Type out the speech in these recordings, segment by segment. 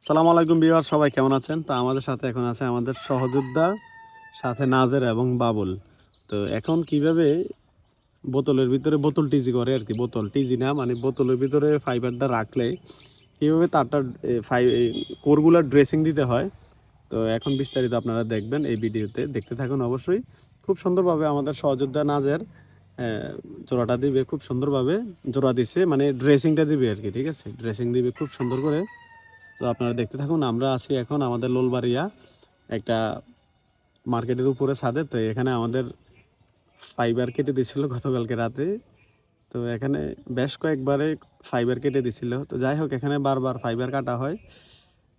সালাম আলাইকুম ভিউয়ার, সবাই কেমন আছেন? তো আমাদের সাথে এখন আছে আমাদের সহযোদ্ধা, সাথে নাজের এবং বাবুল। তো এখন কিভাবে বোতলের ভিতরে বোতল টিজি করে আর কি, বোতল টিজি না মানে বোতলের ভিতরে ফাইবারটা রাখলে কীভাবে তারটা কোরগুলার ড্রেসিং দিতে হয়। তো এখন বিস্তারিত আপনারা দেখবেন এই ভিডিওতে, দেখতে থাকুন অবশ্যই। খুব সুন্দরভাবে আমাদের সহযোদ্ধা নাজের জোড়াটা দিবে, খুব সুন্দরভাবে জোড়া দিছে, মানে ড্রেসিংটা দিবে আর কি, ঠিক আছে? ড্রেসিং দিবে খুব সুন্দর করে। তো আপনারা দেখতে থাকুন। আমরা আছি এখন আমাদের লোলবাড়িয়া একটা মার্কেটের উপরে ছাদে। তো এখানে আমাদের ফাইবার কেটে দিছিল গতকালকে রাতে। তো এখানে বেশ কয়েকবারে ফাইবার কেটে দিছিল। তো যাই হোক, এখানে বারবার ফাইবার কাটা হয়।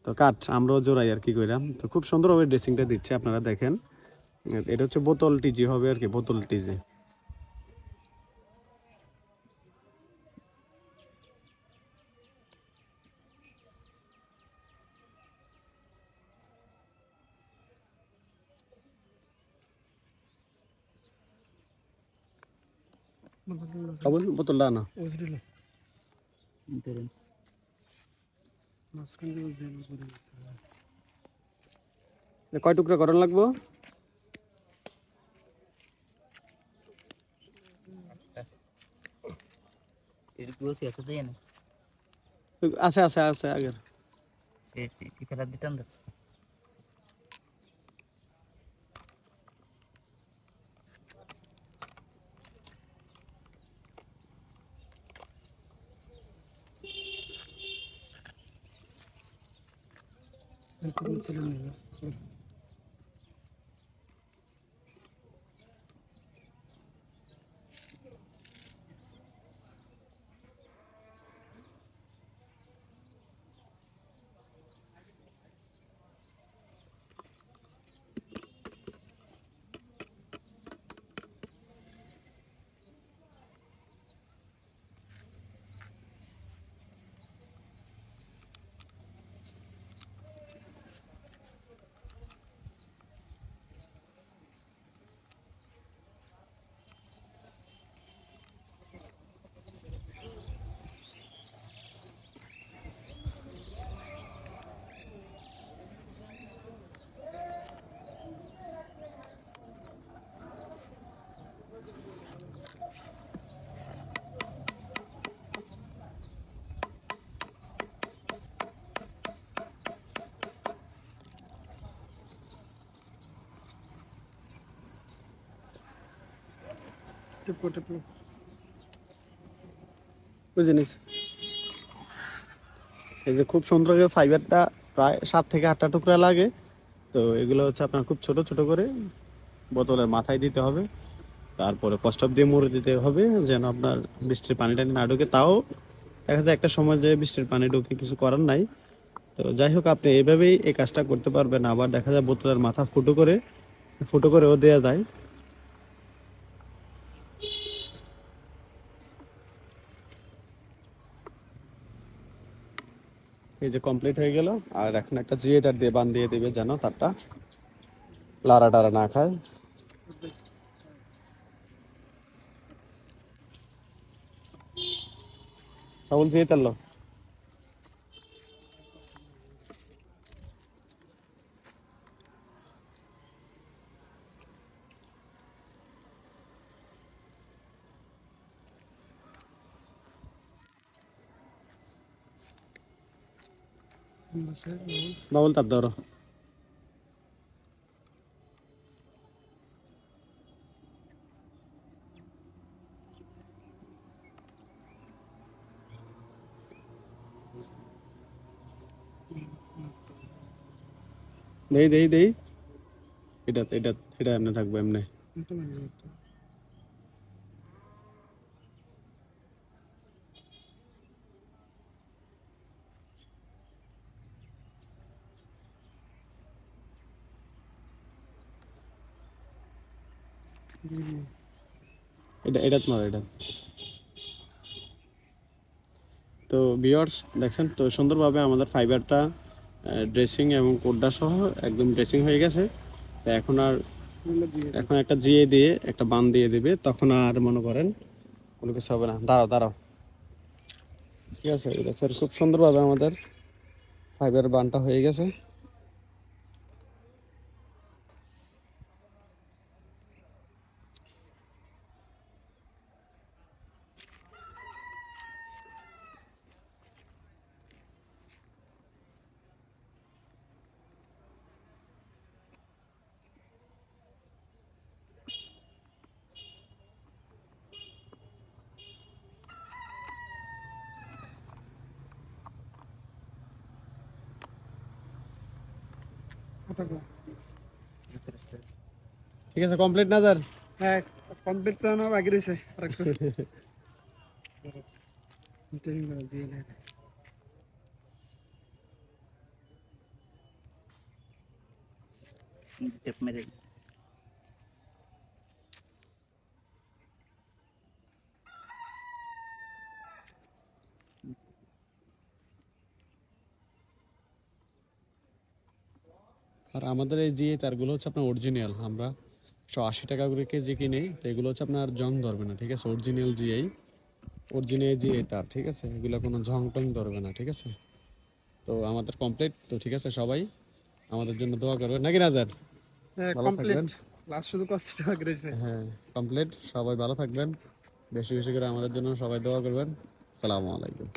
তো আমরাও জোড়াই আর কি কইরাম। তো খুব সুন্দরভাবে ড্রেসিংটা দিচ্ছে, আপনারা দেখেন। এটা হচ্ছে বোতল টিজি হবে আর কি, বোতল টিজি। বোতলটা না কয় টুকরা করার লাগবো? আছে আছে আছে আগের জিনিস। এই যে খুব সুন্দর করে ফাইবারটা প্রায় 7 থেকে 8টা টুকরা লাগে। তো এগুলো হচ্ছে আপনার খুব ছোট ছোট করে বোতলের মাথায় দিতে হবে। তারপরে কস্টপ দিয়ে মুড়ে দিতে হবে, যেন আপনার বৃষ্টির পানি টানি না ঢুকে। তাও দেখা যায় একটা সময় যে বৃষ্টির পানি ঢুকে, কিছু করার নাই। তো যাই হোক, আপনি এইভাবেই এই কাজটা করতে পারবেন। আবার দেখা যায় বোতলের মাথা ফুটো করেও দেওয়া যায়। এই যে কমপ্লিট হয়ে গেল। আর এখন একটা জিয়ে তার দিয়ে বান দিয়ে দিবে, যেন তারটা লাড়া টাড়া না খায়। কেবল জিয়ে তারলো বাবুল তার ধরো। দেই দেই দেই, এটা এটা এটা এমনি থাকবে, এমনি। এটা এটা তোমার এটা। তো ভিউয়ার্স দেখছেন তো সুন্দরভাবে আমাদের ফাইবারটা ড্রেসিং এবং কোডটা সহ একদম ড্রেসিং হয়ে গেছে। তো এখন একটা জিয়ে দিয়ে একটা বান দিয়ে দিবে, তখন আর মনে করেন কোনো কিছু হবে না। দাঁড়াও দাঁড়াও, ঠিক আছে? দেখছেন খুব সুন্দরভাবে আমাদের ফাইবার বানটা হয়ে গেছে। ঠিক আছে, কমপ্লিট নাজার? হ্যাঁ কমপ্লিট তো না, বাকি রয়েছে আরেকটু। টেপ মেরে আর আমাদের এই যে তারগুলো হচ্ছে আপনার অরিজিনাল, আমরা 180 টাকা করে কেজি কিনি, তো এগুলো হচ্ছে আপনার জং ধরবে না, ঠিক আছে? অরিজিনাল জিআই, অরিজিনাল জিআই তার, ঠিক আছে? এগুলো কোনো ঝং টং ধরবে না, ঠিক আছে? তো আমাদের কমপ্লিট তো, ঠিক আছে? সবাই আমাদের জন্য দোয়া করবেন নাকি নাজার? হ্যাঁ ভালো কমপ্লিট, থাকবেন। লাস্ট শুধু কষ্টটা বাকি রয়েছে। হ্যাঁ, কমপ্লিট। সবাই ভালো থাকবেন, বেশি বেশি করে আমাদের জন্য সবাই দোয়া করবেন। আসসালামু আলাইকুম।